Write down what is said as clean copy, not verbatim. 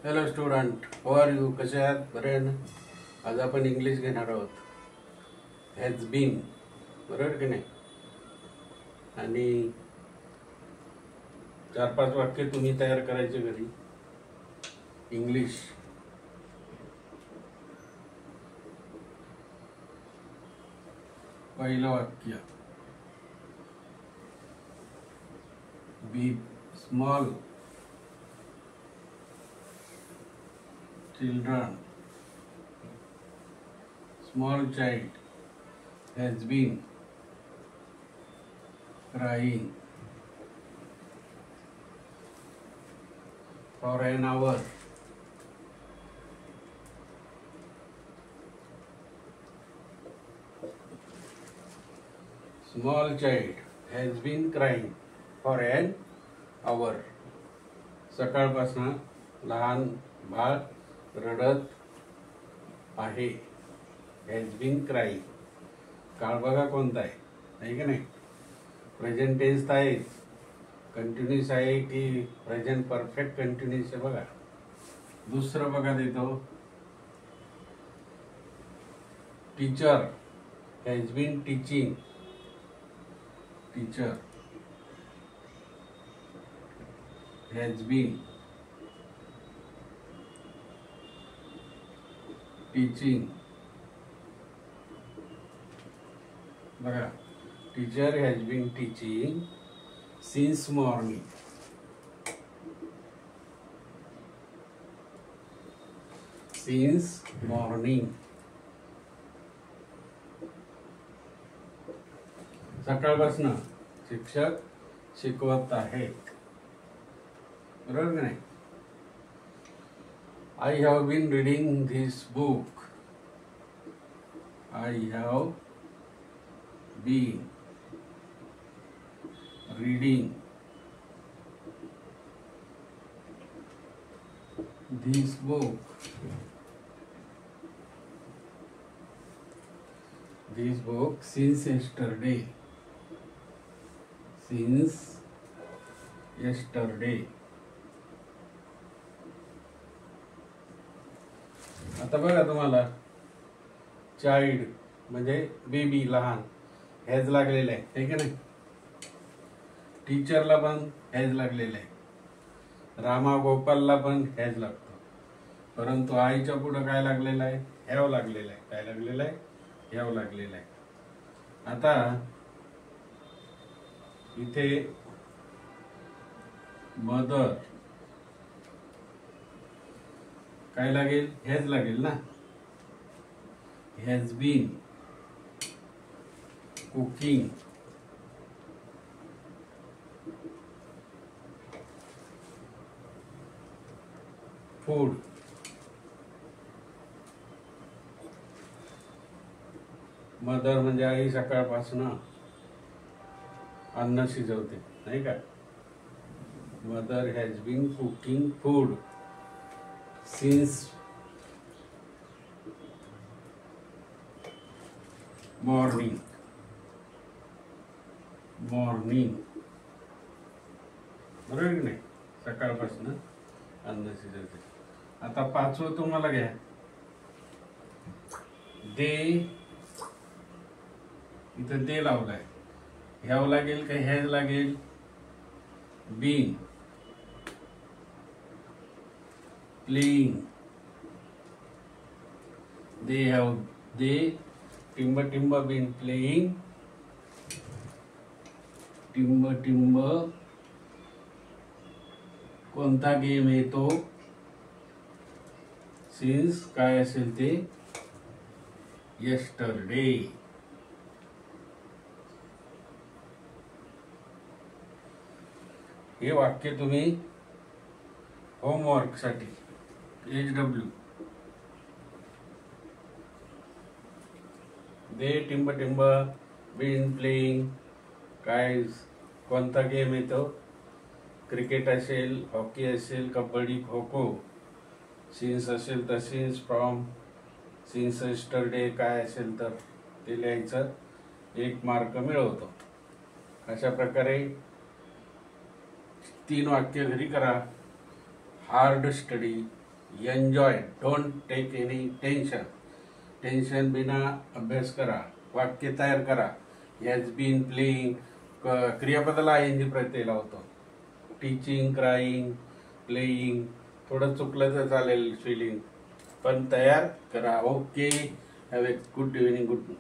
Hello student, how are you? कसे आहात? बरे आहे ना? आज आपण इंग्लिश घेणार आहोत. हॅज बीन, बरोबर की नाही? आणि 4-5 वाक्य तुम्ही तयार करायचे घरी. इंग्लिश. पहिलं वाक्य, बी small children, small child has been crying for an hour. Small child has been crying for an hour. सकाळपासून लहान बाळ रडत आहे. Has been crying. काळ बघा कोणता आहे की नाही? प्रेझेंट टेन्स आहे, कंटिन्यूस आहे की प्रेझेंट परफेक्ट कंटिन्यूस आहे बघा. दुसरं बघा देतो, teacher has been teaching. Teacher has been teaching. बघा, teacher has been teaching since morning. Since morning. सकाळपासून शिक्षक शिकवत आहेत, बरोबर की नाही? I have been reading this book. I have been reading this book. This book since yesterday. Since yesterday. आता बघा, तुम्हाला चाइल्ड म्हणजे बेबी, लहान, हॅज लागलेलं आहे की नाही? टीचरला पण हॅज लागलेलं आहे. रामा गोपालला पण हॅज लागतो, परंतु आईच्या पुढे काय लागलेलं आहे? हॅव लागलेलं आहे. काय लागलेलं आहे? हॅव लागलेलं आहे. आता इथे मदर काय लागेल? हॅज लागेल ना. Has been cooking food. Mother म्हणजे आई सकाळपासून अन्न शिजवते, नाही का? Mother has been cooking food since morning. Morning, बरोबर की नाही? सकाळपासून अन्न शिजवते. आता पाचवं तुम्हाला घ्या, दे. इथं दे लावलाय. हॅव लागेल का हॅज लागेल? Been playing. They have, they टिंब टिंब बीन प्लेइंग. टिंब टिंब कोणता गेम आहे तो? सिन्स काय असेल ते? येस्टरडे. हे वाक्य तुम्ही होमवर्क साठी HW. दे टिंब टिंब बीन प्लेइंग. काय कोणता गेम येतो? क्रिकेट असेल, हॉकी असेल, कबड्डी, खो खो. सिन्स असेल तर सिन्स, फ्रॉम, सिन्स येस्टरडे काय असेल तर ते लिहायचं. 1 मार्क मिळवतो. अशा प्रकारे 3 वाक्य घरी करा. Hard study enjoy, don't take any tension. Tension बिना अभ्यास करा. वाक्य तयार करा. हॅज बीन प्लेइंग, क्रियापदाला ING प्रत्यय लावतो. टीचिंग, क्राईंग, प्लेइंग, थोडं चुकलं तर चालेल स्पेलिंग, पण तयार करा. Okay, have a good evening, good